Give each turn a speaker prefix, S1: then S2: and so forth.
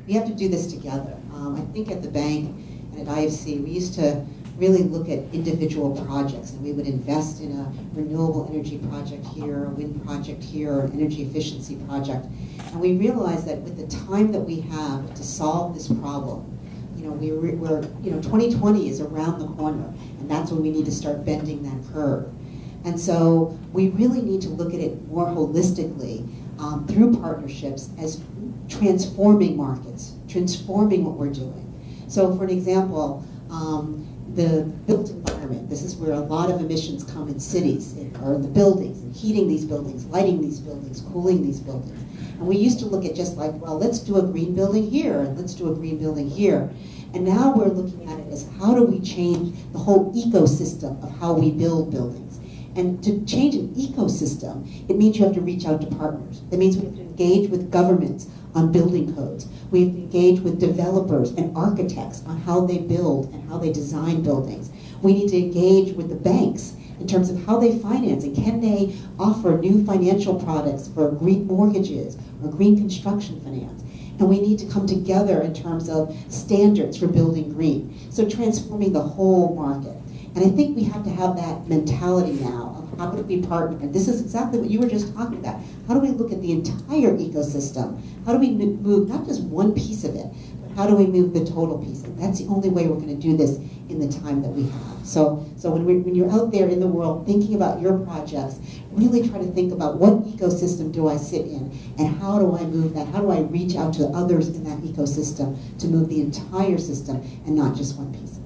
S1: we have to do this together. I think at the bank and at IFC, we used to really look at individual projects, and we would invest in a renewable energy project here, a wind project here, or an energy efficiency project. And we realized that with the time that we have to solve this problem, 2020 is around the corner, and that's when we need to start bending that curve. And so we really need to look at it more holistically through partnerships as transforming markets, transforming what we're doing. So for an example, the built environment, this is where a lot of emissions come in cities, or in the buildings, and heating these buildings, lighting these buildings, cooling these buildings. And we used to look at just like, well, let's do a green building here, and let's do a green building here. And now we're looking at it as how do we change the whole ecosystem of how we build buildings. And to change an ecosystem, it means you have to reach out to partners. That means we have to engage with governments on building codes. We have to engage with developers and architects on how they build and how they design buildings. We need to engage with the banks in terms of how they finance, and can they offer new financial products for green mortgages or green construction finance. And we need to come together in terms of standards for building green. So transforming the whole market. And I think we have to have that mentality now of how do we partner. And this is exactly what you were just talking about. How do we look at the entire ecosystem? How do we move not just one piece of it, but how do we move the total piece? And that's the only way we're going to do this in the time that we have. So when you're out there in the world thinking about your projects, really try to think about what ecosystem do I sit in, and how do I move that? How do I reach out to others in that ecosystem to move the entire system and not just one piece?